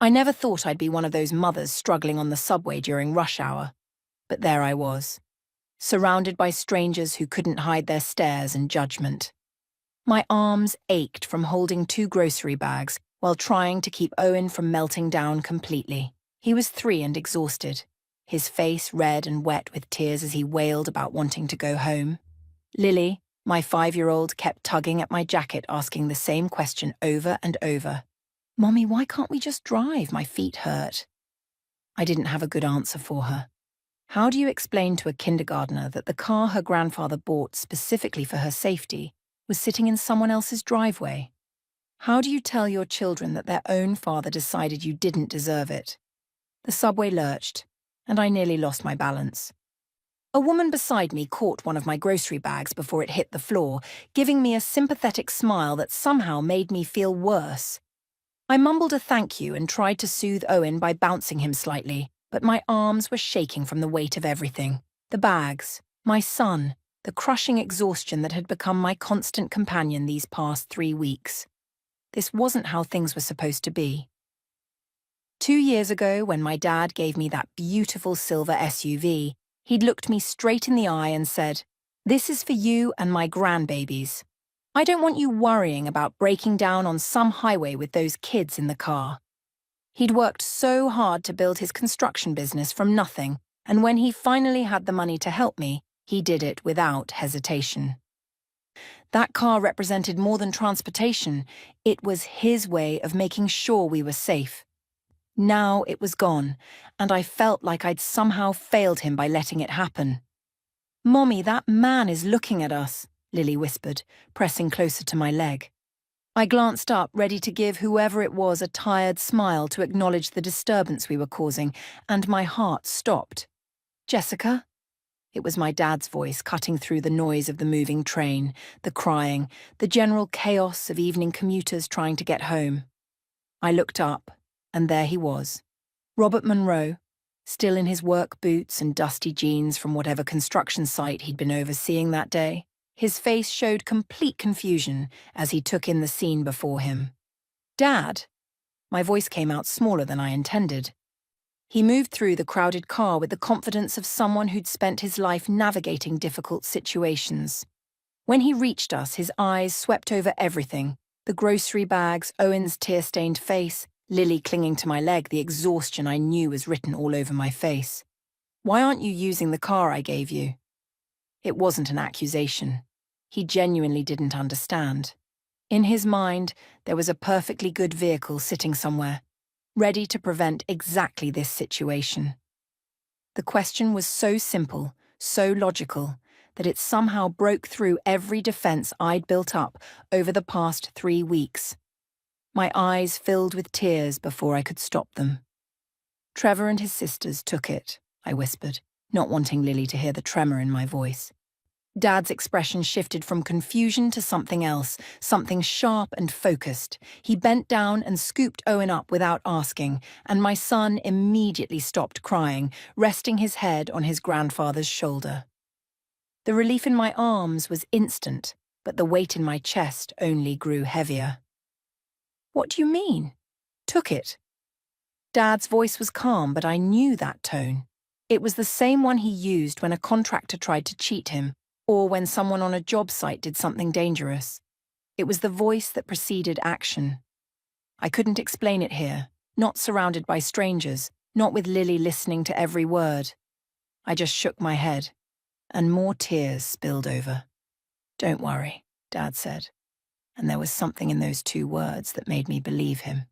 I never thought I'd be one of those mothers struggling on the subway during rush hour, but there I was, surrounded by strangers who couldn't hide their stares and judgment. My arms ached from holding 2 grocery bags while trying to keep Owen from melting down completely. He was 3 and exhausted, his face red and wet with tears as he wailed about wanting to go home. Lily, my 5-year-old, kept tugging at my jacket, asking the same question over and over. "Mommy, why can't we just drive? My feet hurt." I didn't have a good answer for her. How do you explain to a kindergartner that the car her grandfather bought specifically for her safety was sitting in someone else's driveway? How do you tell your children that their own father decided you didn't deserve it? The subway lurched, and I nearly lost my balance. A woman beside me caught one of my grocery bags before it hit the floor, giving me a sympathetic smile that somehow made me feel worse. I mumbled a thank you and tried to soothe Owen by bouncing him slightly, but my arms were shaking from the weight of everything. The bags, my son, the crushing exhaustion that had become my constant companion these past 3 weeks. This wasn't how things were supposed to be. 2 years ago, when my dad gave me that beautiful silver SUV, he'd looked me straight in the eye and said, "This is for you and my grandbabies. I don't want you worrying about breaking down on some highway with those kids in the car." He'd worked so hard to build his construction business from nothing, and when he finally had the money to help me, he did it without hesitation. That car represented more than transportation. It was his way of making sure we were safe. Now it was gone, and I felt like I'd somehow failed him by letting it happen. "Mommy, that man is looking at us," Lily whispered, pressing closer to my leg. I glanced up, ready to give whoever it was a tired smile to acknowledge the disturbance we were causing, and my heart stopped. "Jessica?" It was my dad's voice cutting through the noise of the moving train, the crying, the general chaos of evening commuters trying to get home. I looked up, and there he was, Robert Monroe, still in his work boots and dusty jeans from whatever construction site he'd been overseeing that day. His face showed complete confusion as he took in the scene before him. "Dad?" My voice came out smaller than I intended. He moved through the crowded car with the confidence of someone who'd spent his life navigating difficult situations. When he reached us, his eyes swept over everything: the grocery bags, Owen's tear-stained face, Lily clinging to my leg, the exhaustion I knew was written all over my face. "Why aren't you using the car I gave you?" It wasn't an accusation. He genuinely didn't understand. In his mind, there was a perfectly good vehicle sitting somewhere, ready to prevent exactly this situation. The question was so simple, so logical, that it somehow broke through every defense I'd built up over the past 3 weeks. My eyes filled with tears before I could stop them. "Trevor and his sisters took it," I whispered, not wanting Lily to hear the tremor in my voice. Dad's expression shifted from confusion to something else, something sharp and focused. He bent down and scooped Owen up without asking, and my son immediately stopped crying, resting his head on his grandfather's shoulder. The relief in my arms was instant, but the weight in my chest only grew heavier. "What do you mean? Took it?" Dad's voice was calm, but I knew that tone. It was the same one he used when a contractor tried to cheat him, or when someone on a job site did something dangerous. It was the voice that preceded action. I couldn't explain it here, not surrounded by strangers, not with Lily listening to every word. I just shook my head, and more tears spilled over. "Don't worry," Dad said, and there was something in those 2 words that made me believe him.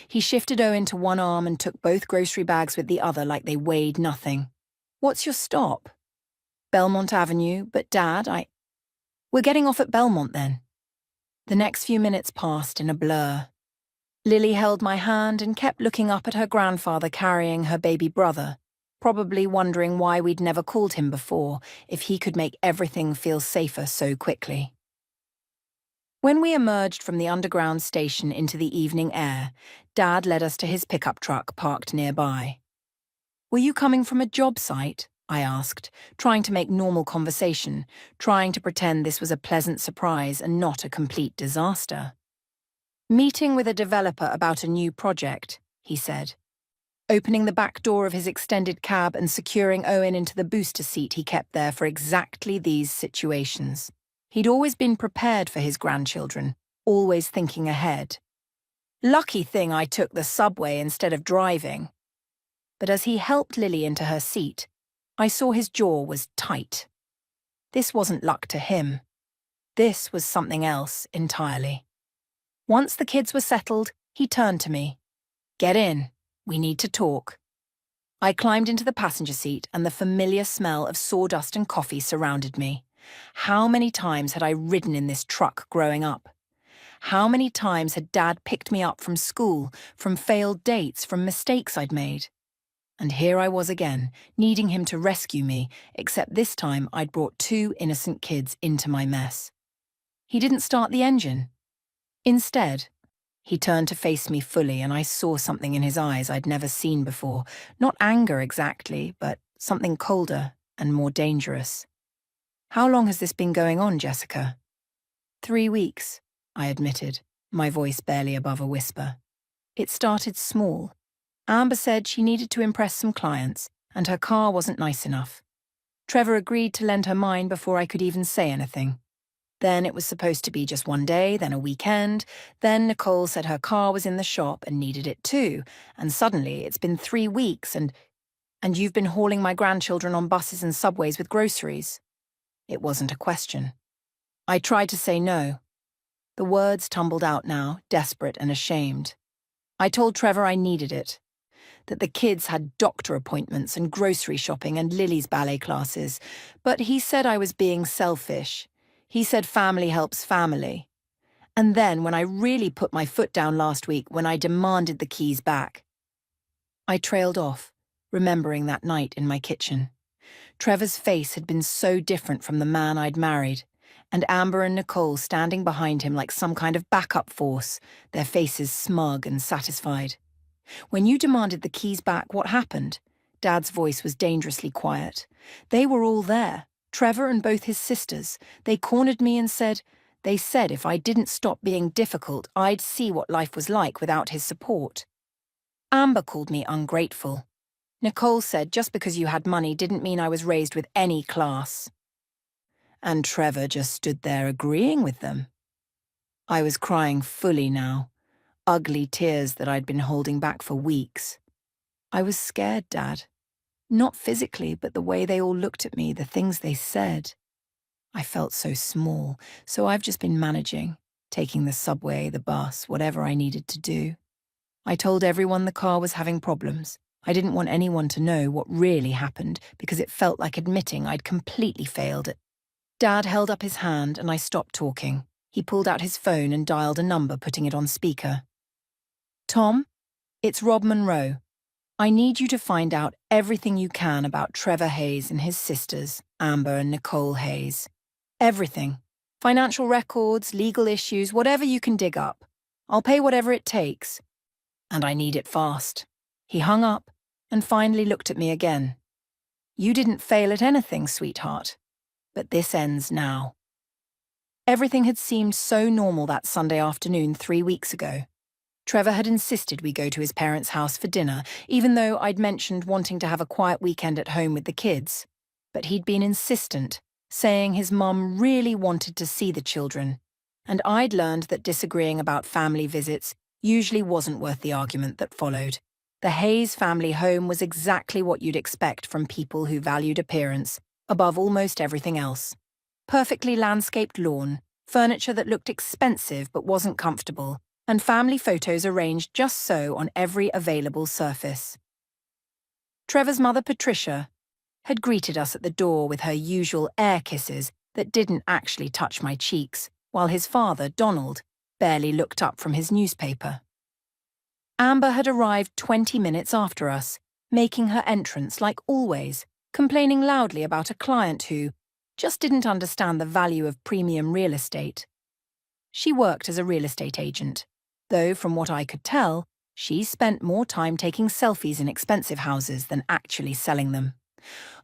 He shifted Owen to one arm and took both grocery bags with the other like they weighed nothing. "What's your stop?" "Belmont Avenue, but Dad, We're getting off at Belmont then." The next few minutes passed in a blur. Lily held my hand and kept looking up at her grandfather carrying her baby brother, probably wondering why we'd never called him before, if he could make everything feel safer so quickly. When we emerged from the underground station into the evening air, Dad led us to his pickup truck parked nearby. "Were you coming from a job site?" I asked, trying to make normal conversation, trying to pretend this was a pleasant surprise and not a complete disaster. "Meeting with a developer about a new project," he said, opening the back door of his extended cab and securing Owen into the booster seat he kept there for exactly these situations. He'd always been prepared for his grandchildren, always thinking ahead. Lucky thing I took the subway instead of driving. But as he helped Lily into her seat, I saw his jaw was tight. This wasn't luck to him. This was something else entirely. Once the kids were settled, he turned to me. "Get in. We need to talk." I climbed into the passenger seat and the familiar smell of sawdust and coffee surrounded me. How many times had I ridden in this truck growing up? How many times had Dad picked me up from school, from failed dates, from mistakes I'd made? And here I was again, needing him to rescue me, except this time I'd brought two innocent kids into my mess. He didn't start the engine. Instead, he turned to face me fully and I saw something in his eyes I'd never seen before. Not anger exactly, but something colder and more dangerous. "How long has this been going on, Jessica?" 3 weeks, I admitted, my voice barely above a whisper. It started small. Amber said she needed to impress some clients, and her car wasn't nice enough. Trevor agreed to lend her mine before I could even say anything. Then it was supposed to be just one day, then a weekend. Then Nicole said her car was in the shop and needed it too. And suddenly it's been 3 weeks and you've been hauling my grandchildren on buses and subways with groceries. It wasn't a question. I tried to say no. The words tumbled out now, desperate and ashamed. I told Trevor I needed it. That the kids had doctor appointments and grocery shopping and Lily's ballet classes. But he said I was being selfish. He said family helps family. And then when I really put my foot down last week, when I demanded the keys back, I trailed off, remembering that night in my kitchen. Trevor's face had been so different from the man I'd married, and Amber and Nicole standing behind him like some kind of backup force, their faces smug and satisfied. "When you demanded the keys back, what happened?" Dad's voice was dangerously quiet. "They were all there, Trevor and both his sisters. They cornered me and said if I didn't stop being difficult, I'd see what life was like without his support. Amber called me ungrateful. Nicole said just because you had money didn't mean I was raised with any class." And Trevor just stood there agreeing with them. I was crying fully now. Ugly tears that I'd been holding back for weeks. I was scared, Dad. Not physically, but the way they all looked at me, the things they said. I felt so small, so I've just been managing, taking the subway, the bus, whatever I needed to do. I told everyone the car was having problems. I didn't want anyone to know what really happened because it felt like admitting I'd completely failed it. Dad held up his hand and I stopped talking. He pulled out his phone and dialed a number, putting it on speaker. "Tom, it's Rob Monroe. I need you to find out everything you can about Trevor Hayes and his sisters, Amber and Nicole Hayes. Everything. Financial records, legal issues, whatever you can dig up. I'll pay whatever it takes. And I need it fast." He hung up and finally looked at me again. "You didn't fail at anything, sweetheart. But this ends now." Everything had seemed so normal that Sunday afternoon 3 weeks ago. Trevor had insisted we go to his parents' house for dinner, even though I'd mentioned wanting to have a quiet weekend at home with the kids. But he'd been insistent, saying his mum really wanted to see the children. And I'd learned that disagreeing about family visits usually wasn't worth the argument that followed. The Hayes family home was exactly what you'd expect from people who valued appearance above almost everything else. Perfectly landscaped lawn, furniture that looked expensive but wasn't comfortable, and family photos arranged just so on every available surface. Trevor's mother, Patricia, had greeted us at the door with her usual air kisses that didn't actually touch my cheeks, while his father, Donald, barely looked up from his newspaper. Amber had arrived 20 minutes after us, making her entrance like always, complaining loudly about a client who just didn't understand the value of premium real estate. She worked as a real estate agent, though from what I could tell, she spent more time taking selfies in expensive houses than actually selling them.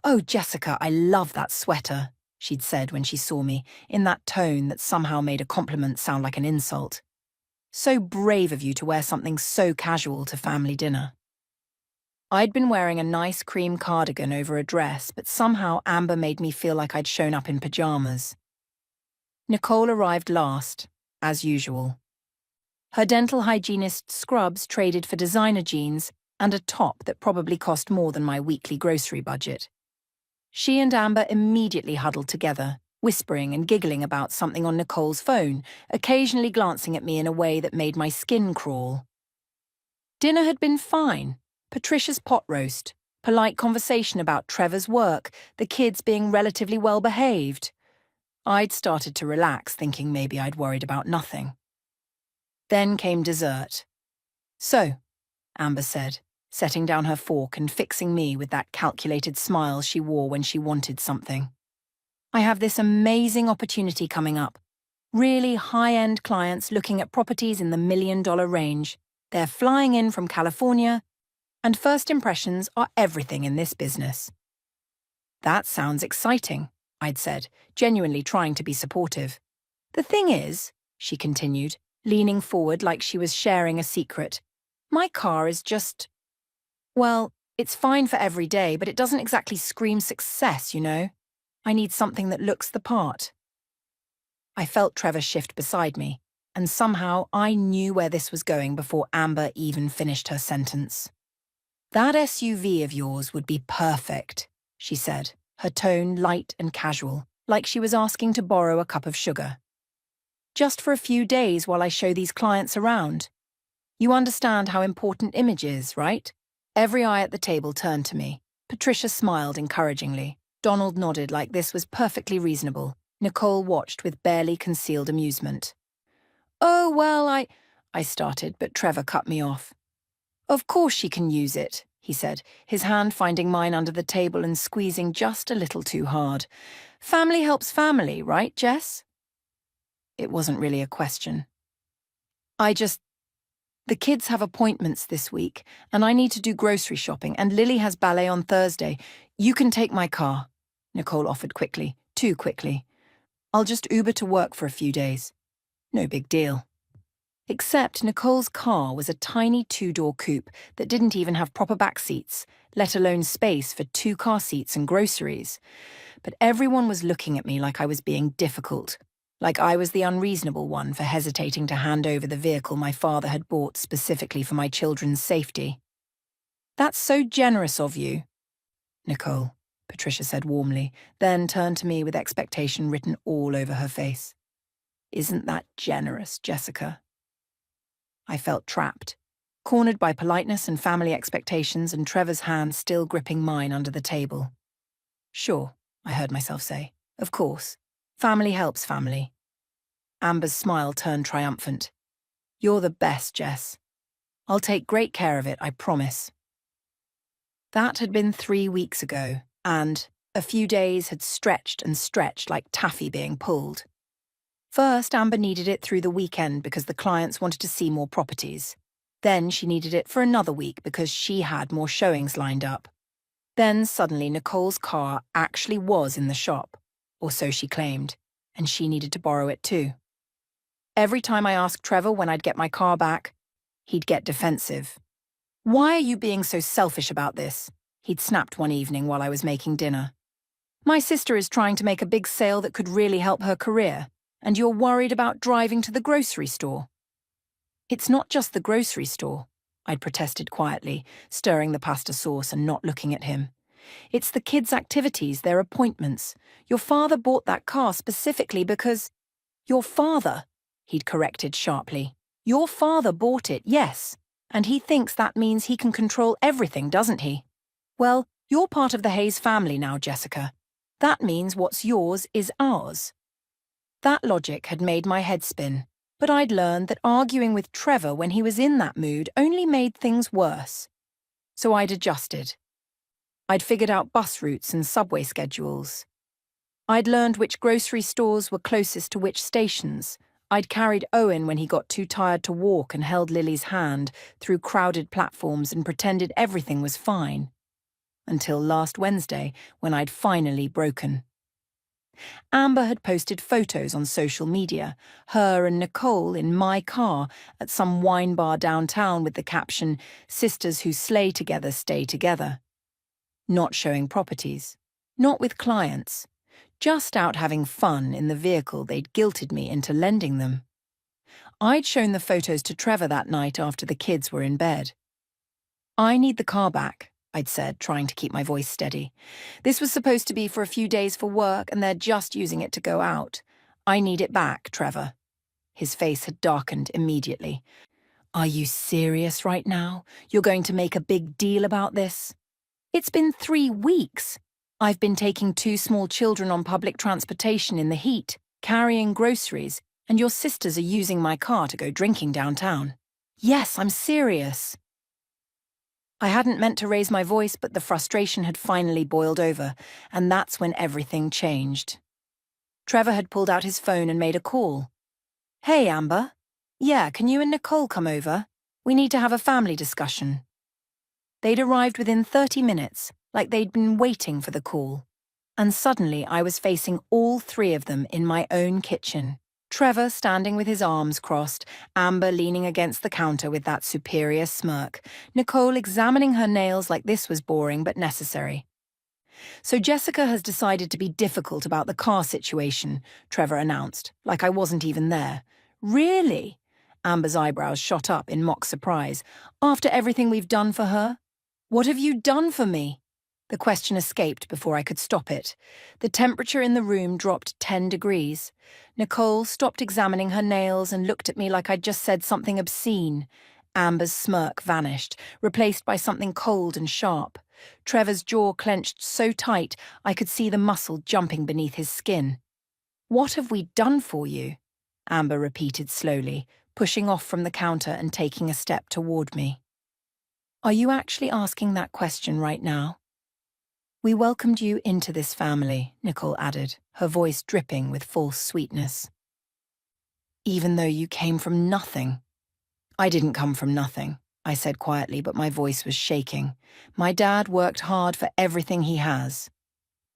"Oh, Jessica, I love that sweater," she'd said when she saw me, in that tone that somehow made a compliment sound like an insult. So brave of you to wear something so casual to family dinner. I'd been wearing a nice cream cardigan over a dress, but somehow Amber made me feel like I'd shown up in pajamas. Nicole arrived last, as usual. Her dental hygienist scrubs traded for designer jeans and a top that probably cost more than my weekly grocery budget. She and Amber immediately huddled together, whispering and giggling about something on Nicole's phone, occasionally glancing at me in a way that made my skin crawl. Dinner had been fine. Patricia's pot roast, polite conversation about Trevor's work, the kids being relatively well behaved. I'd started to relax, thinking maybe I'd worried about nothing. Then came dessert. "So," Amber said, setting down her fork and fixing me with that calculated smile she wore when she wanted something. "I have this amazing opportunity coming up. Really high-end clients looking at properties in the $1 million range. They're flying in from California, and first impressions are everything in this business." "That sounds exciting," I'd said, genuinely trying to be supportive. "The thing is," she continued, leaning forward like she was sharing a secret, "my car is just, well, it's fine for every day, but it doesn't exactly scream success, you know? I need something that looks the part." I felt Trevor shift beside me, and somehow I knew where this was going before Amber even finished her sentence. "That SUV of yours would be perfect," she said, her tone light and casual, like she was asking to borrow a cup of sugar. "Just for a few days while I show these clients around. You understand how important image is, right?" Every eye at the table turned to me. Patricia smiled encouragingly. Donald nodded like this was perfectly reasonable. Nicole watched with barely concealed amusement. "Oh, well, I started, but Trevor cut me off. "Of course she can use it," he said, his hand finding mine under the table and squeezing just a little too hard. "Family helps family, right, Jess?" It wasn't really a question. The kids have appointments this week, and I need to do grocery shopping, and Lily has ballet on Thursday. You can take my car," Nicole offered quickly, too quickly. "I'll just Uber to work for a few days. No big deal." Except Nicole's car was a tiny two-door coupe that didn't even have proper back seats, let alone space for 2 car seats and groceries. But everyone was looking at me like I was being difficult, like I was the unreasonable one for hesitating to hand over the vehicle my father had bought specifically for my children's safety. "That's so generous of you, Nicole," Patricia said warmly, then turned to me with expectation written all over her face. "Isn't that generous, Jessica?" I felt trapped, cornered by politeness and family expectations and Trevor's hand still gripping mine under the table. "Sure," I heard myself say. "Of course. Family helps family." Amber's smile turned triumphant. "You're the best, Jess. I'll take great care of it, I promise." That had been 3 weeks ago, and a few days had stretched and stretched like taffy being pulled. First, Amber needed it through the weekend because the clients wanted to see more properties. Then she needed it for another week because she had more showings lined up. Then suddenly Nicole's car actually was in the shop, or so she claimed, and she needed to borrow it too. Every time I asked Trevor when I'd get my car back, he'd get defensive. "Why are you being so selfish about this?" he'd snapped one evening while I was making dinner. "My sister is trying to make a big sale that could really help her career, and you're worried about driving to the grocery store." "It's not just the grocery store," I'd protested quietly, stirring the pasta sauce and not looking at him. "It's the kids' activities, their appointments. Your father bought that car specifically because—" "Your father," he'd corrected sharply. "Your father bought it, yes, and he thinks that means he can control everything, doesn't he? Well, you're part of the Hayes family now, Jessica. That means what's yours is ours." That logic had made my head spin, but I'd learned that arguing with Trevor when he was in that mood only made things worse. So I'd adjusted. I'd figured out bus routes and subway schedules. I'd learned which grocery stores were closest to which stations. I'd carried Owen when he got too tired to walk and held Lily's hand through crowded platforms and pretended everything was fine. Until last Wednesday, when I'd finally broken. Amber had posted photos on social media, her and Nicole in my car at some wine bar downtown with the caption, "Sisters who slay together stay together." Not showing properties, not with clients, just out having fun in the vehicle they'd guilted me into lending them. I'd shown the photos to Trevor that night after the kids were in bed. "I need the car back," I'd said, trying to keep my voice steady. "This was supposed to be for a few days for work, and they're just using it to go out. I need it back, Trevor." His face had darkened immediately. "Are you serious right now? You're going to make a big deal about this?" "It's been 3 weeks. I've been taking 2 small children on public transportation in the heat, carrying groceries, and your sisters are using my car to go drinking downtown." "Yes, I'm serious." I hadn't meant to raise my voice, but the frustration had finally boiled over, and that's when everything changed. Trevor had pulled out his phone and made a call. "Hey, Amber. Yeah, can you and Nicole come over? We need to have a family discussion." They'd arrived within 30 minutes, like they'd been waiting for the call. And suddenly I was facing all 3 of them in my own kitchen. Trevor standing with his arms crossed, Amber leaning against the counter with that superior smirk, Nicole examining her nails like this was boring but necessary. "So Jessica has decided to be difficult about the car situation," Trevor announced, like I wasn't even there. "Really?" Amber's eyebrows shot up in mock surprise. "After everything we've done for her? What have you done for me?" The question escaped before I could stop it. The temperature in the room dropped 10 degrees. Nicole stopped examining her nails and looked at me like I'd just said something obscene. Amber's smirk vanished, replaced by something cold and sharp. Trevor's jaw clenched so tight I could see the muscle jumping beneath his skin. "What have we done for you?" Amber repeated slowly, pushing off from the counter and taking a step toward me. "Are you actually asking that question right now?" "We welcomed you into this family," Nicole added, her voice dripping with false sweetness. "Even though you came from nothing." "I didn't come from nothing," I said quietly, but my voice was shaking. "My dad worked hard for everything he has."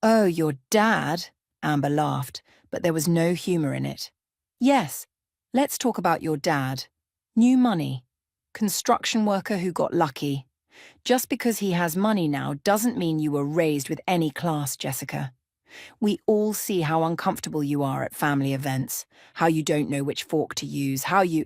"Oh, your dad?" Amber laughed, but there was no humor in it. "Yes, let's talk about your dad. New money. Construction worker who got lucky. Just because he has money now doesn't mean you were raised with any class, Jessica. We all see how uncomfortable you are at family events, how you don't know which fork to use, how you—"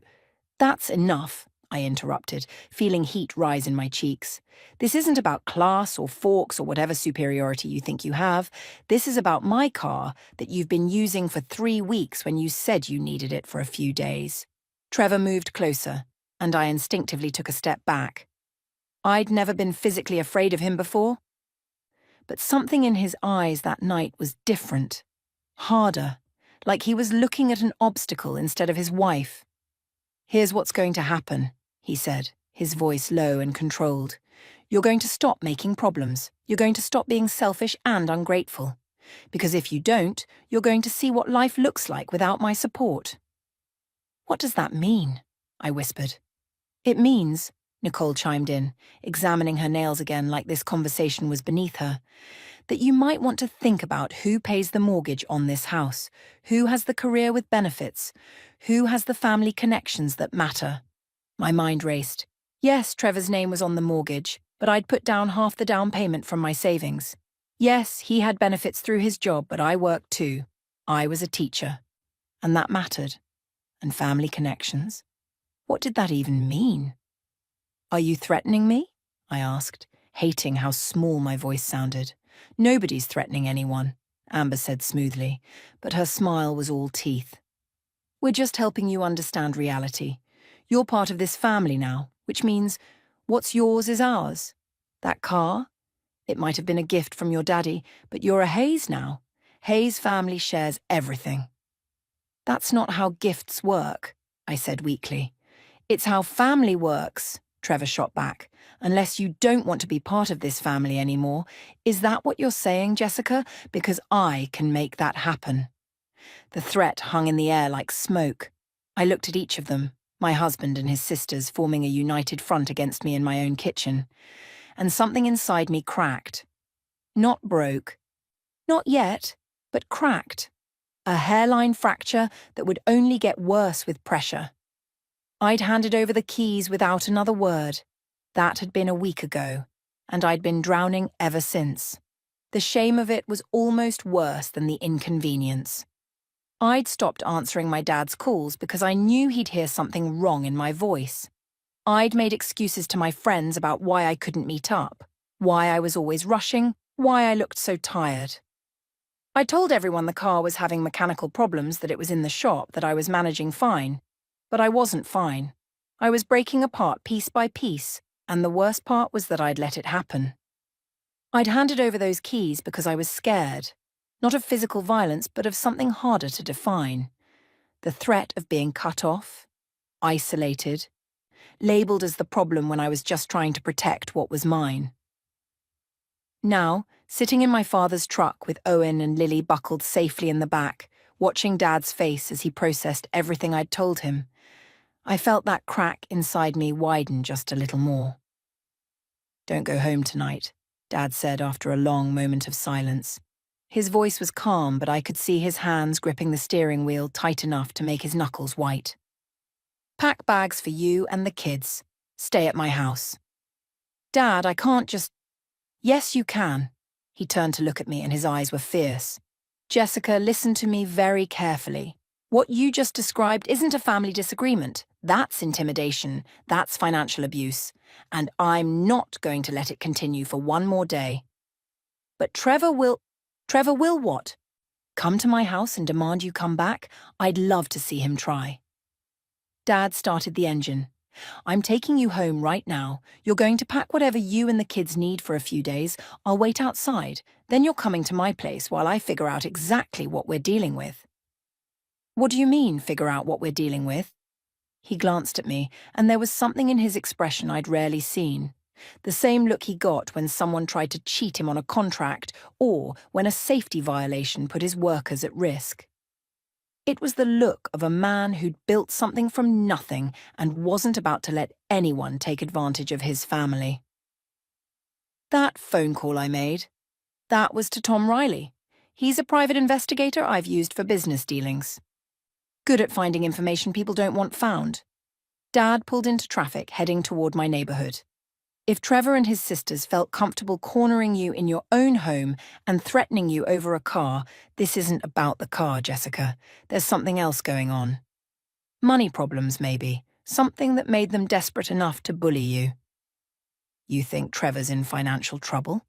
"That's enough," I interrupted, feeling heat rise in my cheeks. "This isn't about class or forks or whatever superiority you think you have. This is about my car that you've been using for 3 weeks when you said you needed it for a few days." Trevor moved closer, and I instinctively took a step back. I'd never been physically afraid of him before, but something in his eyes that night was different, harder, like he was looking at an obstacle instead of his wife. "Here's what's going to happen," he said, his voice low and controlled. "You're going to stop making problems. You're going to stop being selfish and ungrateful. Because if you don't, you're going to see what life looks like without my support." "What does that mean?" I whispered. "It means," Nicole chimed in, examining her nails again like this conversation was beneath her, "that you might want to think about who pays the mortgage on this house, who has the career with benefits, who has the family connections that matter." My mind raced. Yes, Trevor's name was on the mortgage, but I'd put down half the down payment from my savings. Yes, he had benefits through his job, but I worked too. I was a teacher. And that mattered. And family connections. What did that even mean? "Are you threatening me?" I asked, hating how small my voice sounded. "Nobody's threatening anyone," Amber said smoothly, but her smile was all teeth. "We're just helping you understand reality. You're part of this family now, which means what's yours is ours. That car? It might have been a gift from your daddy, but you're a Hayes now. Hayes family shares everything." "That's not how gifts work," I said weakly. "It's how family works," Trevor shot back. "Unless you don't want to be part of this family anymore. Is that what you're saying, Jessica? Because I can make that happen." The threat hung in the air like smoke. I looked at each of them, my husband and his sisters forming a united front against me in my own kitchen. And something inside me cracked. Not broke. Not yet, but cracked. A hairline fracture that would only get worse with pressure. I'd handed over the keys without another word. That had been a week ago, and I'd been drowning ever since. The shame of it was almost worse than the inconvenience. I'd stopped answering my dad's calls because I knew he'd hear something wrong in my voice. I'd made excuses to my friends about why I couldn't meet up, why I was always rushing, why I looked so tired. I told everyone the car was having mechanical problems, that it was in the shop, that I was managing fine. But I wasn't fine. I was breaking apart piece by piece, and the worst part was that I'd let it happen. I'd handed over those keys because I was scared, not of physical violence, but of something harder to define. The threat of being cut off, isolated, labelled as the problem when I was just trying to protect what was mine. Now, sitting in my father's truck with Owen and Lily buckled safely in the back, watching Dad's face as he processed everything I'd told him, I felt that crack inside me widen just a little more. "Don't go home tonight," Dad said after a long moment of silence. His voice was calm, but I could see his hands gripping the steering wheel tight enough to make his knuckles white. "Pack bags for you and the kids. Stay at my house." "Dad, I can't just—" "Yes, you can." He turned to look at me and his eyes were fierce. "Jessica, listen to me very carefully. What you just described isn't a family disagreement. That's intimidation. That's financial abuse. And I'm not going to let it continue for one more day." "But Trevor will what? Come to my house and demand you come back? I'd love to see him try." Dad started the engine. "I'm taking you home right now. You're going to pack whatever you and the kids need for a few days. I'll wait outside. Then you're coming to my place while I figure out exactly what we're dealing with." "What do you mean, figure out what we're dealing with?" He glanced at me, and there was something in his expression I'd rarely seen. The same look he got when someone tried to cheat him on a contract or when a safety violation put his workers at risk. It was the look of a man who'd built something from nothing and wasn't about to let anyone take advantage of his family. "That phone call I made, that was to Tom Riley. He's a private investigator I've used for business dealings. Good at finding information people don't want found." Dad pulled into traffic, heading toward my neighborhood. "If Trevor and his sisters felt comfortable cornering you in your own home and threatening you over a car, this isn't about the car, Jessica. There's something else going on. Money problems, maybe. Something that made them desperate enough to bully you." "You think Trevor's in financial trouble?"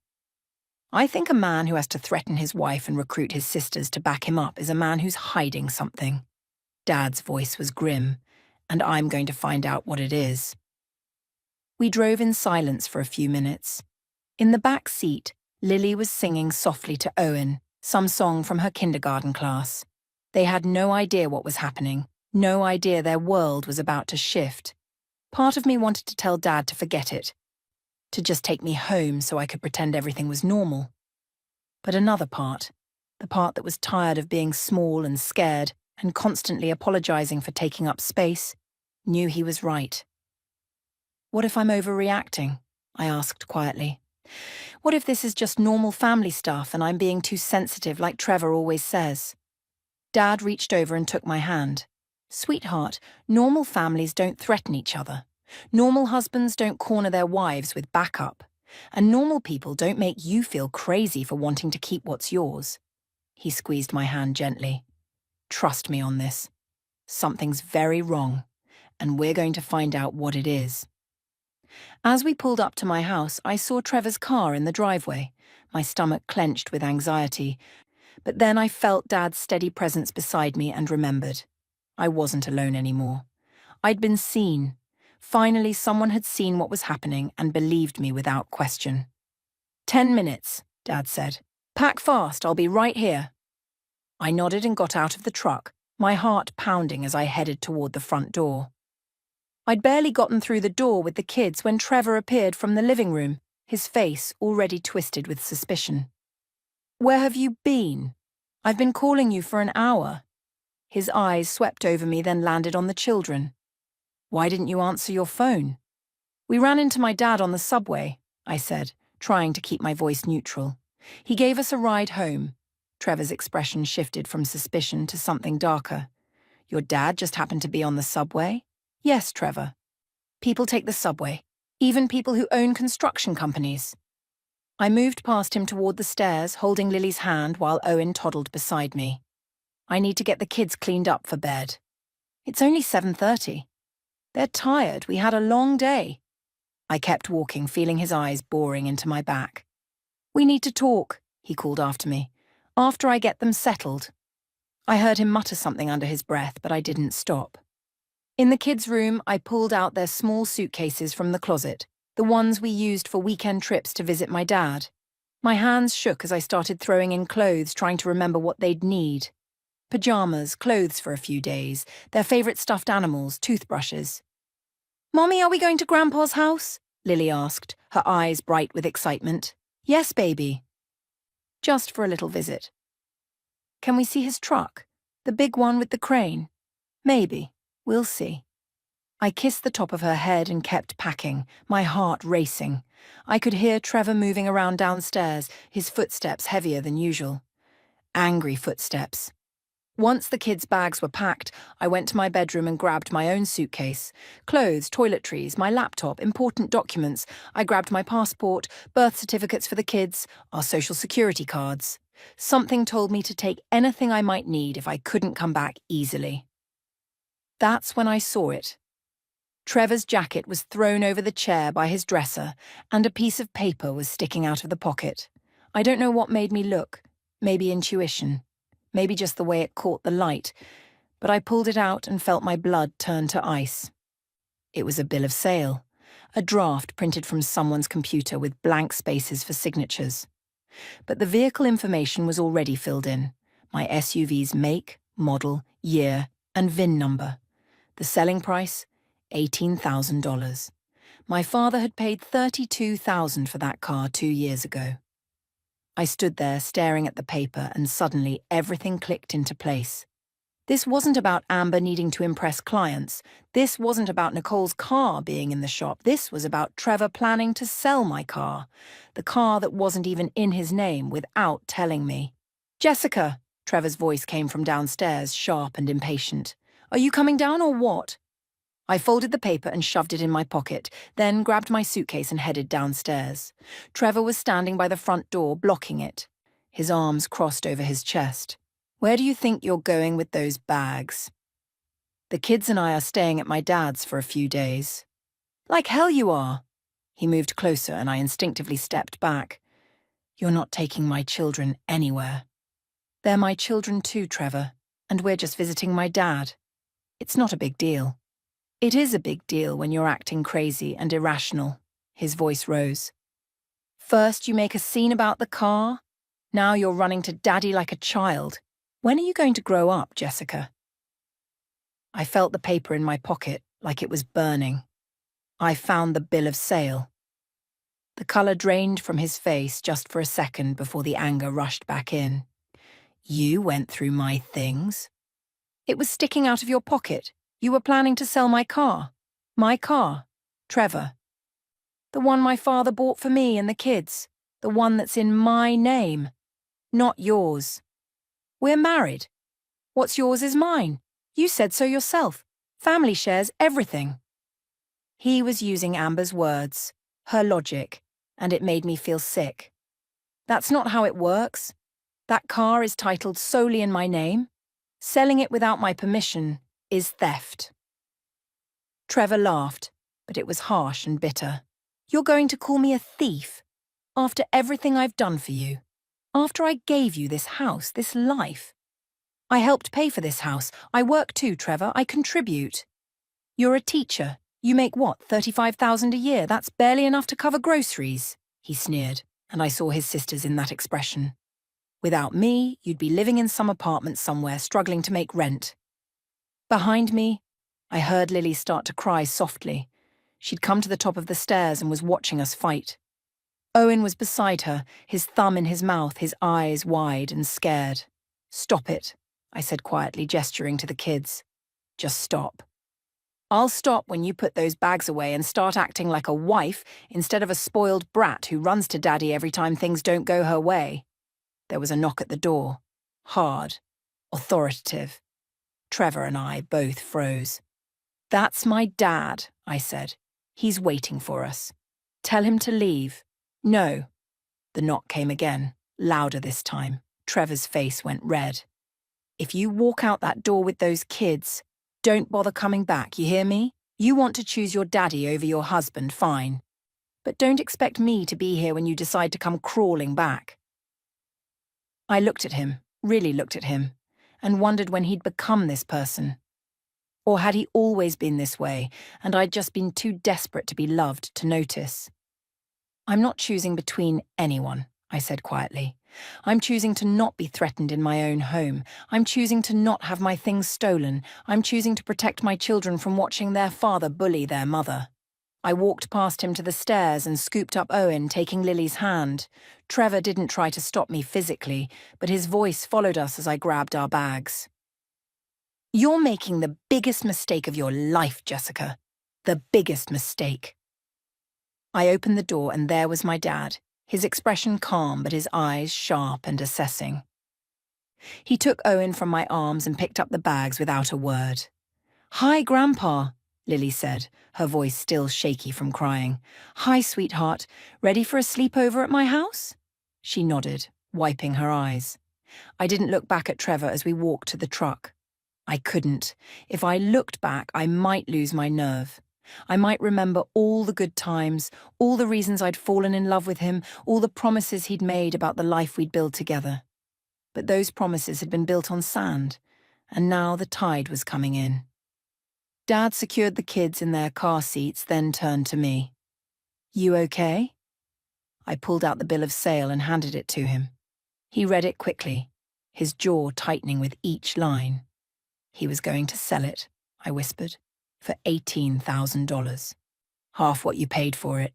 "I think a man who has to threaten his wife and recruit his sisters to back him up is a man who's hiding something." Dad's voice was grim, "and I'm going to find out what it is." We drove in silence for a few minutes. In the back seat, Lily was singing softly to Owen, some song from her kindergarten class. They had no idea what was happening, no idea their world was about to shift. Part of me wanted to tell Dad to forget it, to just take me home so I could pretend everything was normal. But another part, the part that was tired of being small and scared and constantly apologizing for taking up space, knew he was right. "What if I'm overreacting?" I asked quietly. "What if this is just normal family stuff and I'm being too sensitive like Trevor always says?" Dad reached over and took my hand. "Sweetheart, normal families don't threaten each other. Normal husbands don't corner their wives with backup. And normal people don't make you feel crazy for wanting to keep what's yours." He squeezed my hand gently. "Trust me on this. Something's very wrong, and we're going to find out what it is." As we pulled up to my house, I saw Trevor's car in the driveway, my stomach clenched with anxiety. But then I felt Dad's steady presence beside me and remembered. I wasn't alone anymore. I'd been seen. Finally, someone had seen what was happening and believed me without question. 10 minutes, Dad said. "Pack fast, I'll be right here." I nodded and got out of the truck, my heart pounding as I headed toward the front door. I'd barely gotten through the door with the kids when Trevor appeared from the living room, his face already twisted with suspicion. "Where have you been? I've been calling you for an hour." His eyes swept over me, then landed on the children. "Why didn't you answer your phone?" "We ran into my dad on the subway," I said, trying to keep my voice neutral. "He gave us a ride home. Trevor's expression shifted from suspicion to something darker. Your dad just happened to be on the subway? Yes, Trevor. People take the subway, even people who own construction companies. I moved past him toward the stairs, holding Lily's hand while Owen toddled beside me. I need to get the kids cleaned up for bed. It's only 7:30. They're tired. We had a long day. I kept walking, feeling his eyes boring into my back. We need to talk, he called after me. After I get them settled. I heard him mutter something under his breath, but I didn't stop. In the kids' room, I pulled out their small suitcases from the closet, the ones we used for weekend trips to visit my dad. My hands shook as I started throwing in clothes, trying to remember what they'd need. Pajamas, clothes for a few days, their favourite stuffed animals, toothbrushes. "Mommy, are we going to Grandpa's house?" Lily asked, her eyes bright with excitement. "Yes, baby." "Just for a little visit." "Can we see his truck? The big one with the crane?" "Maybe. We'll see." I kissed the top of her head and kept packing, my heart racing. I could hear Trevor moving around downstairs, his footsteps heavier than usual. Angry footsteps. Once the kids' bags were packed, I went to my bedroom and grabbed my own suitcase. Clothes, toiletries, my laptop, important documents. I grabbed my passport, birth certificates for the kids, our social security cards. Something told me to take anything I might need if I couldn't come back easily. That's when I saw it. Trevor's jacket was thrown over the chair by his dresser, and a piece of paper was sticking out of the pocket. I don't know what made me look. Maybe intuition. Maybe just the way it caught the light, but I pulled it out and felt my blood turn to ice. It was a bill of sale, a draft printed from someone's computer with blank spaces for signatures. But the vehicle information was already filled in. My SUV's make, model, year, and VIN number. The selling price, $18,000. My father had paid $32,000 for that car 2 years ago. I stood there staring at the paper and suddenly everything clicked into place. This wasn't about Amber needing to impress clients. This wasn't about Nicole's car being in the shop. This was about Trevor planning to sell my car. The car that wasn't even in his name without telling me. "Jessica," Trevor's voice came from downstairs, sharp and impatient. "Are you coming down or what?" I folded the paper and shoved it in my pocket, then grabbed my suitcase and headed downstairs. Trevor was standing by the front door, blocking it. His arms crossed over his chest. "Where do you think you're going with those bags?" "The kids and I are staying at my dad's for a few days." "Like hell you are." He moved closer and I instinctively stepped back. "You're not taking my children anywhere." "They're my children too, Trevor, and we're just visiting my dad. It's not a big deal." "It is a big deal when you're acting crazy and irrational." His voice rose. "First you make a scene about the car. Now you're running to Daddy like a child. When are you going to grow up, Jessica?" I felt the paper in my pocket like it was burning. I found the bill of sale. The colour drained from his face just for a second before the anger rushed back in. "You went through my things?" "It was sticking out of your pocket. You were planning to sell my car." "My car, Trevor. The one my father bought for me and the kids. The one that's in my name. Not yours. We're married. What's yours is mine. You said so yourself. Family shares everything." He was using Amber's words, her logic, and it made me feel sick. "That's not how it works. That car is titled solely in my name. Selling it without my permission is theft." Trevor laughed, but it was harsh and bitter. "You're going to call me a thief? After everything I've done for you? After I gave you this house, this life? I helped pay for this house. I work too, Trevor. I contribute. You're a teacher. You make what, $35,000 a year? That's barely enough to cover groceries," he sneered, and I saw his sisters in that expression. "Without me, you'd be living in some apartment somewhere, struggling to make rent." Behind me, I heard Lily start to cry softly. She'd come to the top of the stairs and was watching us fight. Owen was beside her, his thumb in his mouth, his eyes wide and scared. "Stop it," I said quietly, gesturing to the kids. "Just stop." "I'll stop when you put those bags away and start acting like a wife instead of a spoiled brat who runs to Daddy every time things don't go her way." There was a knock at the door. hard, authoritative. Trevor and I both froze. "That's my dad," I said. "He's waiting for us. Tell him to leave." "No." The knock came again, louder this time. Trevor's face went red. "If you walk out that door with those kids, don't bother coming back, you hear me? You want to choose your daddy over your husband, fine. But don't expect me to be here when you decide to come crawling back." I looked at him, really looked at him, and wondered when he'd become this person. Or had he always been this way, and I'd just been too desperate to be loved to notice? "I'm not choosing between anyone," I said quietly. "I'm choosing to not be threatened in my own home. I'm choosing to not have my things stolen. I'm choosing to protect my children from watching their father bully their mother." I walked past him to the stairs and scooped up Owen, taking Lily's hand. Trevor didn't try to stop me physically, but his voice followed us as I grabbed our bags. "You're making the biggest mistake of your life, Jessica. The biggest mistake." I opened the door and there was my dad, his expression calm but his eyes sharp and assessing. He took Owen from my arms and picked up the bags without a word. "Hi, Grandpa," Lily said, her voice still shaky from crying. "Hi, sweetheart. Ready for a sleepover at my house?" She nodded, wiping her eyes. I didn't look back at Trevor as we walked to the truck. I couldn't. If I looked back, I might lose my nerve. I might remember all the good times, all the reasons I'd fallen in love with him, all the promises he'd made about the life we'd build together. But those promises had been built on sand, and now the tide was coming in. Dad secured the kids in their car seats, then turned to me. "You okay?" I pulled out the bill of sale and handed it to him. He read it quickly, his jaw tightening with each line. He was going to sell it, I whispered, for $18,000. Half what you paid for it.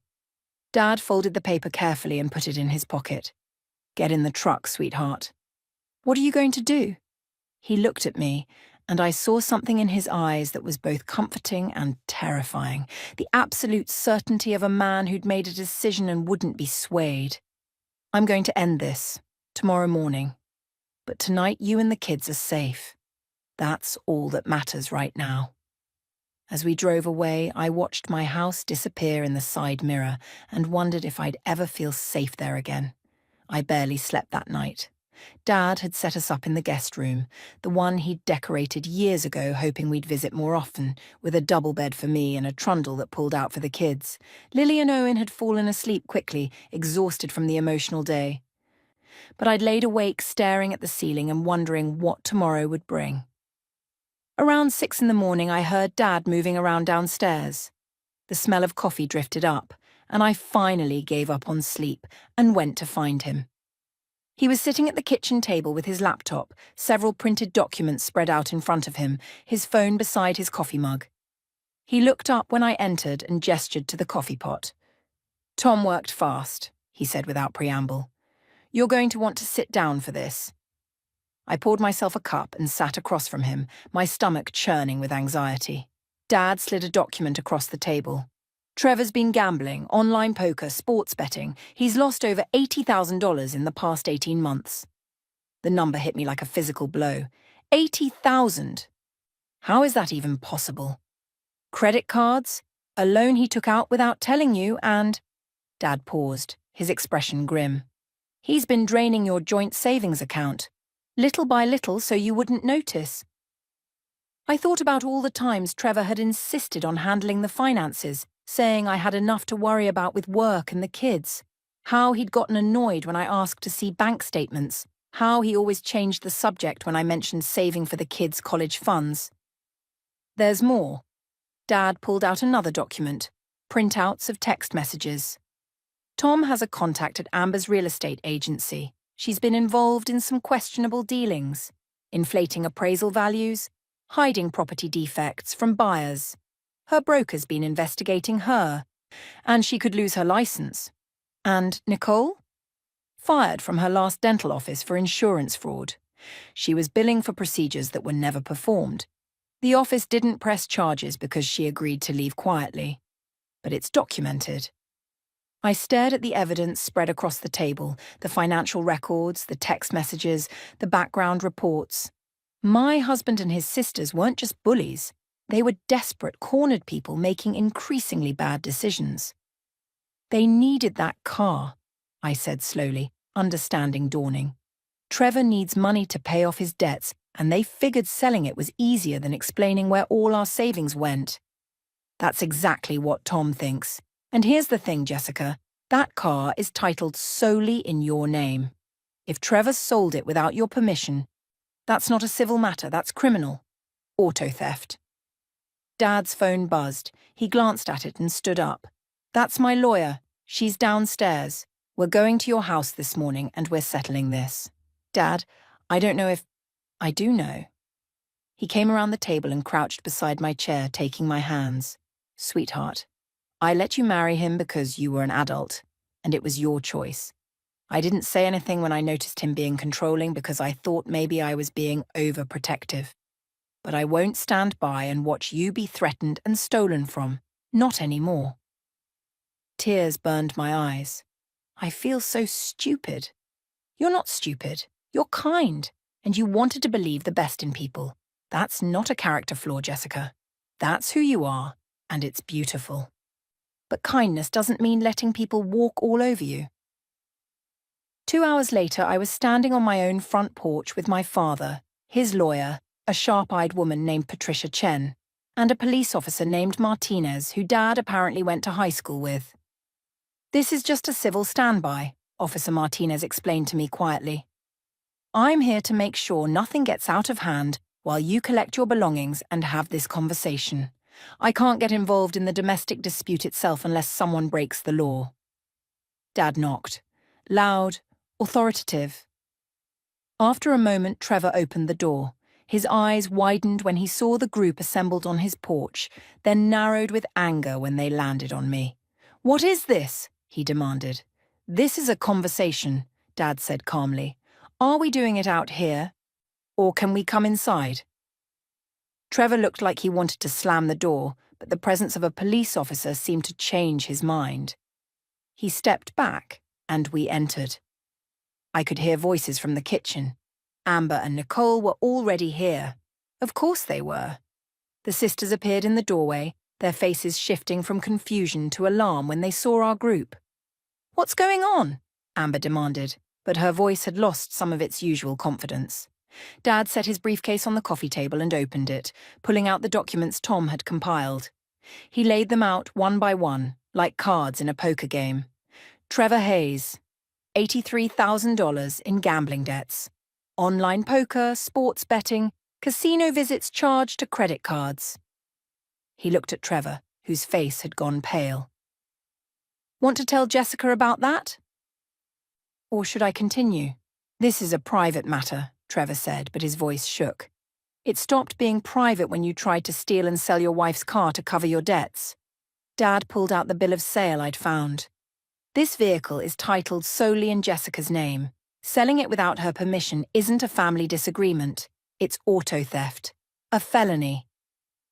Dad folded the paper carefully and put it in his pocket. "Get in the truck, sweetheart." "What are you going to do?" He looked at me, and I saw something in his eyes that was both comforting and terrifying, the absolute certainty of a man who'd made a decision and wouldn't be swayed. "I'm going to end this, tomorrow morning. But tonight you and the kids are safe. That's all that matters right now." As we drove away, I watched my house disappear in the side mirror and wondered if I'd ever feel safe there again. I barely slept that night. Dad had set us up in the guest room, the one he'd decorated years ago hoping we'd visit more often, with a double bed for me and a trundle that pulled out for the kids. Lily and Owen had fallen asleep quickly, exhausted from the emotional day. But I'd laid awake staring at the ceiling and wondering what tomorrow would bring. Around 6 in the morning, I heard Dad moving around downstairs. The smell of coffee drifted up, and I finally gave up on sleep and went to find him. He was sitting at the kitchen table with his laptop, several printed documents spread out in front of him, his phone beside his coffee mug. He looked up when I entered and gestured to the coffee pot. "Tom worked fast," he said without preamble. "You're going to want to sit down for this." I poured myself a cup and sat across from him, my stomach churning with anxiety. Dad slid a document across the table. "Trevor's been gambling, online poker, sports betting. He's lost over $80,000 in the past 18 months. The number hit me like a physical blow. 80,000. How is that even possible? Credit cards, a loan he took out without telling you, and... Dad paused, his expression grim. "He's been draining your joint savings account. Little by little so you wouldn't notice." I thought about all the times Trevor had insisted on handling the finances, saying I had enough to worry about with work and the kids. How he'd gotten annoyed when I asked to see bank statements. How he always changed the subject when I mentioned saving for the kids' college funds. There's more. Dad pulled out another document, printouts of text messages. "Tom has a contact at Amber's real estate agency. She's been involved in some questionable dealings, inflating appraisal values, hiding property defects from buyers. Her broker's been investigating her, and she could lose her license. And Nicole? Fired from her last dental office for insurance fraud. She was billing for procedures that were never performed. The office didn't press charges because she agreed to leave quietly. But it's documented." I stared at the evidence spread across the table, the financial records, the text messages, the background reports. My husband and his sisters weren't just bullies. They were desperate, cornered people making increasingly bad decisions. They needed that car, I said slowly, understanding dawning. Trevor needs money to pay off his debts, and they figured selling it was easier than explaining where all our savings went. That's exactly what Tom thinks. And here's the thing, Jessica. That car is titled solely in your name. If Trevor sold it without your permission, that's not a civil matter, that's criminal. Auto theft. Dad's phone buzzed. He glanced at it and stood up. That's my lawyer. She's downstairs. We're going to your house this morning and we're settling this. Dad, I don't know if... I do know. He came around the table and crouched beside my chair, taking my hands. Sweetheart, I let you marry him because you were an adult, and it was your choice. I didn't say anything when I noticed him being controlling because I thought maybe I was being overprotective. But I won't stand by and watch you be threatened and stolen from. Not anymore. Tears burned my eyes. I feel so stupid. You're not stupid. You're kind, and you wanted to believe the best in people. That's not a character flaw, Jessica. That's who you are, and it's beautiful. But kindness doesn't mean letting people walk all over you. 2 hours later, I was standing on my own front porch with my father, his lawyer, a sharp-eyed woman named Patricia Chen, and a police officer named Martinez, who Dad apparently went to high school with. This is just a civil standby, Officer Martinez explained to me quietly. I'm here to make sure nothing gets out of hand while you collect your belongings and have this conversation. I can't get involved in the domestic dispute itself unless someone breaks the law. Dad knocked. Loud, authoritative. After a moment, Trevor opened the door. His eyes widened when he saw the group assembled on his porch, then narrowed with anger when they landed on me. "What is this?" he demanded. "This is a conversation," Dad said calmly. "Are we doing it out here? Or can we come inside?" Trevor looked like he wanted to slam the door, but the presence of a police officer seemed to change his mind. He stepped back, and we entered. I could hear voices from the kitchen. Amber and Nicole were already here. Of course they were. The sisters appeared in the doorway, their faces shifting from confusion to alarm when they saw our group. "What's going on?" Amber demanded, but her voice had lost some of its usual confidence. Dad set his briefcase on the coffee table and opened it, pulling out the documents Tom had compiled. He laid them out one by one, like cards in a poker game. Trevor Hayes, $83,000 in gambling debts. Online poker, sports betting, casino visits charged to credit cards. He looked at Trevor, whose face had gone pale. "Want to tell Jessica about that? Or should I continue?" "This is a private matter," Trevor said, but his voice shook. "It stopped being private when you tried to steal and sell your wife's car to cover your debts." Dad pulled out the bill of sale I'd found. "This vehicle is titled solely in Jessica's name. Selling it without her permission isn't a family disagreement. It's auto theft. A felony."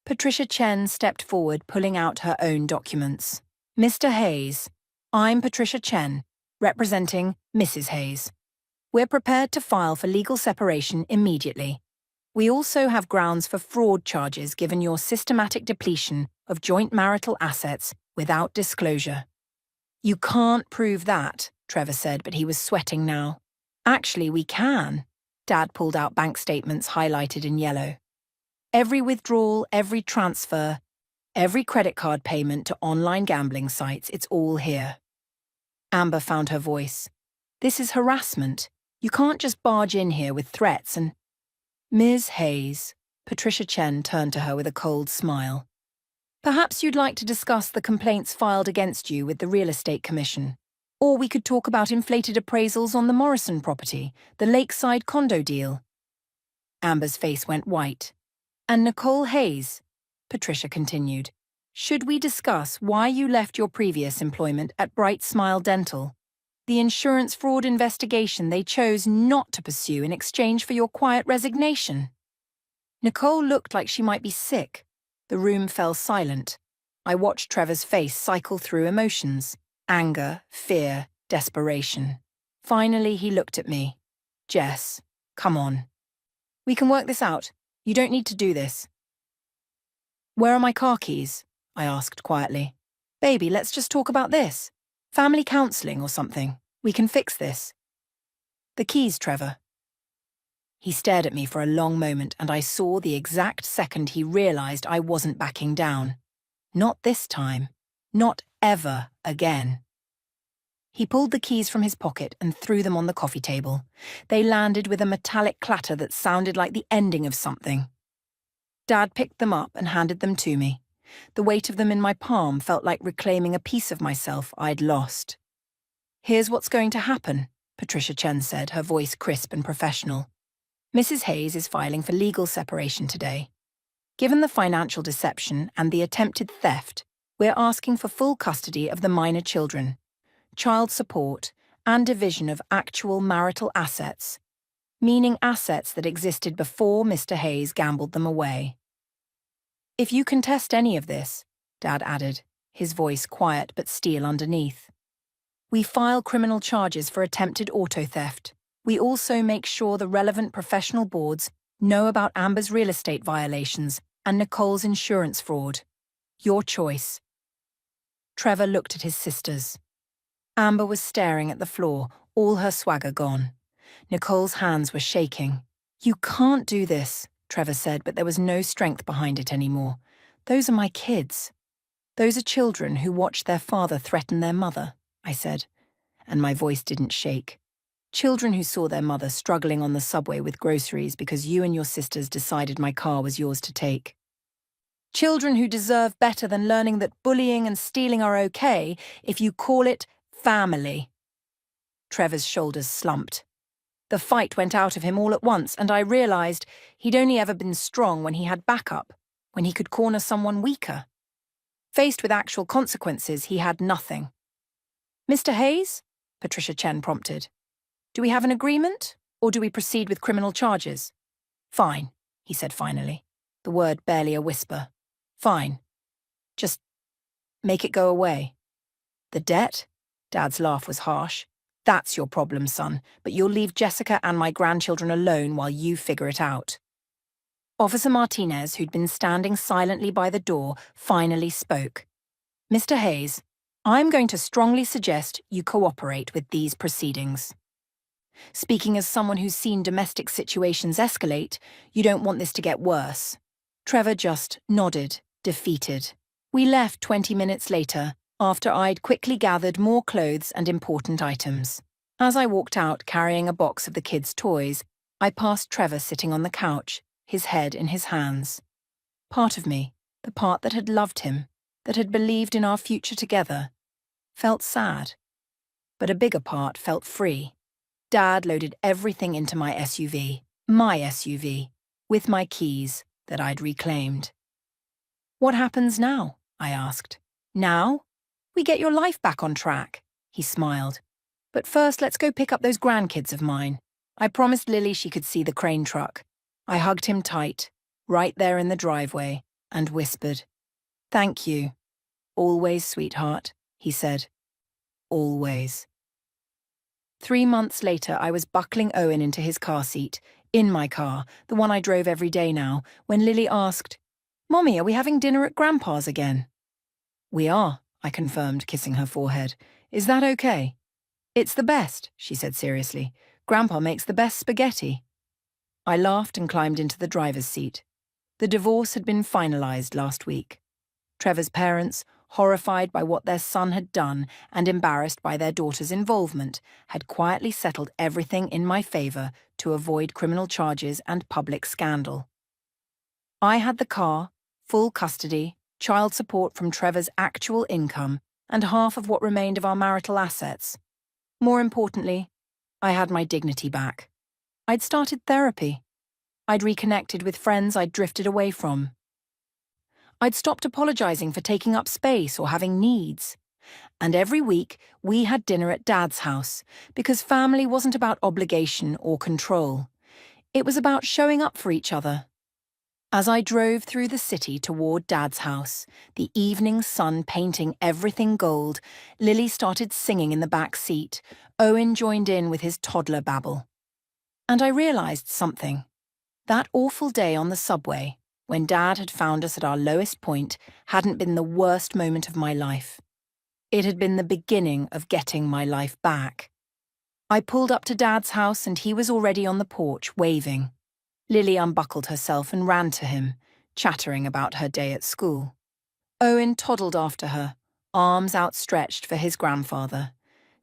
Patricia Chen stepped forward, pulling out her own documents. "Mr. Hayes, I'm Patricia Chen, representing Mrs. Hayes. We're prepared to file for legal separation immediately. We also have grounds for fraud charges given your systematic depletion of joint marital assets without disclosure." "You can't prove that," Trevor said, but he was sweating now. "Actually, we can." Dad pulled out bank statements highlighted in yellow. "Every withdrawal, every transfer, every credit card payment to online gambling sites, it's all here." Amber found her voice. "This is harassment. You can't just barge in here with threats and—" "Ms. Hayes," Patricia Chen turned to her with a cold smile. "Perhaps you'd like to discuss the complaints filed against you with the Real Estate Commission. Or we could talk about inflated appraisals on the Morrison property, the lakeside condo deal." Amber's face went white. "And Nicole Hayes," Patricia continued, "should we discuss why you left your previous employment at Bright Smile Dental? The insurance fraud investigation they chose not to pursue in exchange for your quiet resignation." Nicole looked like she might be sick. The room fell silent. I watched Trevor's face cycle through emotions. Anger, fear, desperation. Finally, he looked at me. Jess, come on. We can work this out. You don't need to do this. Where are my car keys? I asked quietly. Baby, let's just talk about this. Family counselling or something. We can fix this. The keys, Trevor. He stared at me for a long moment, and I saw the exact second he realised I wasn't backing down. Not this time. Not ever again. He pulled the keys from his pocket and threw them on the coffee table. They landed with a metallic clatter that sounded like the ending of something. Dad picked them up and handed them to me. The weight of them in my palm felt like reclaiming a piece of myself I'd lost. Here's what's going to happen, Patricia Chen said, her voice crisp and professional. Mrs. Hayes is filing for legal separation today. Given the financial deception and the attempted theft, we're asking for full custody of the minor children, child support, and division of actual marital assets, meaning assets that existed before Mr. Hayes gambled them away. If you contest any of this, Dad added, his voice quiet but steel underneath, we file criminal charges for attempted auto theft. We also make sure the relevant professional boards know about Amber's real estate violations and Nicole's insurance fraud. Your choice. Trevor looked at his sisters. Amber was staring at the floor, all her swagger gone. Nicole's hands were shaking. You can't do this, Trevor said, but there was no strength behind it anymore. Those are my kids. Those are children who watched their father threaten their mother, I said, and my voice didn't shake. Children who saw their mother struggling on the subway with groceries because you and your sisters decided my car was yours to take. Children who deserve better than learning that bullying and stealing are okay if you call it family. Trevor's shoulders slumped. The fight went out of him all at once, and I realised he'd only ever been strong when he had backup, when he could corner someone weaker. Faced with actual consequences, he had nothing. Mr. Hayes? Patricia Chen prompted. Do we have an agreement, or do we proceed with criminal charges? Fine, he said finally, the word barely a whisper. Fine. Just make it go away. The debt? Dad's laugh was harsh. That's your problem, son, but you'll leave Jessica and my grandchildren alone while you figure it out. Officer Martinez, who'd been standing silently by the door, finally spoke. Mr. Hayes, I'm going to strongly suggest you cooperate with these proceedings. Speaking as someone who's seen domestic situations escalate, you don't want this to get worse. Trevor just nodded, defeated. We left 20 minutes later, after I'd quickly gathered more clothes and important items. As I walked out carrying a box of the kids' toys, I passed Trevor sitting on the couch, his head in his hands. Part of me, the part that had loved him, that had believed in our future together, felt sad. But a bigger part felt free. Dad loaded everything into my SUV, with my keys that I'd reclaimed. What happens now? I asked. Now? We get your life back on track, he smiled. But first, let's go pick up those grandkids of mine. I promised Lily she could see the crane truck. I hugged him tight, right there in the driveway, and whispered, Thank you. Always, sweetheart, he said. Always. 3 months later, I was buckling Owen into his car seat, in my car, the one I drove every day now, when Lily asked, Mommy, are we having dinner at Grandpa's again? We are, I confirmed, kissing her forehead. Is that okay? It's the best, she said seriously. Grandpa makes the best spaghetti. I laughed and climbed into the driver's seat. The divorce had been finalised last week. Trevor's parents, horrified by what their son had done and embarrassed by their daughter's involvement, had quietly settled everything in my favour to avoid criminal charges and public scandal. I had the car, full custody, child support from Trevor's actual income, and half of what remained of our marital assets. More importantly, I had my dignity back. I'd started therapy. I'd reconnected with friends I'd drifted away from. I'd stopped apologising for taking up space or having needs. And every week, we had dinner at Dad's house, because family wasn't about obligation or control. It was about showing up for each other. As I drove through the city toward Dad's house, the evening sun painting everything gold, Lily started singing in the back seat. Owen joined in with his toddler babble. And I realized something. That awful day on the subway, when Dad had found us at our lowest point, hadn't been the worst moment of my life. It had been the beginning of getting my life back. I pulled up to Dad's house and he was already on the porch, waving. Lily unbuckled herself and ran to him, chattering about her day at school. Owen toddled after her, arms outstretched for his grandfather.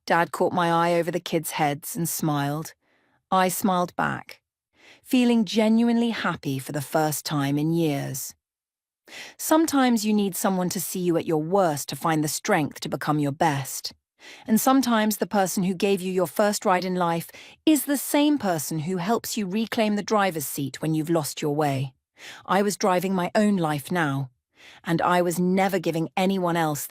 Dad caught my eye over the kids' heads and smiled. I smiled back, feeling genuinely happy for the first time in years. Sometimes you need someone to see you at your worst to find the strength to become your best. And sometimes the person who gave you your first ride in life is the same person who helps you reclaim the driver's seat when you've lost your way. I was driving my own life now, and I was never giving anyone else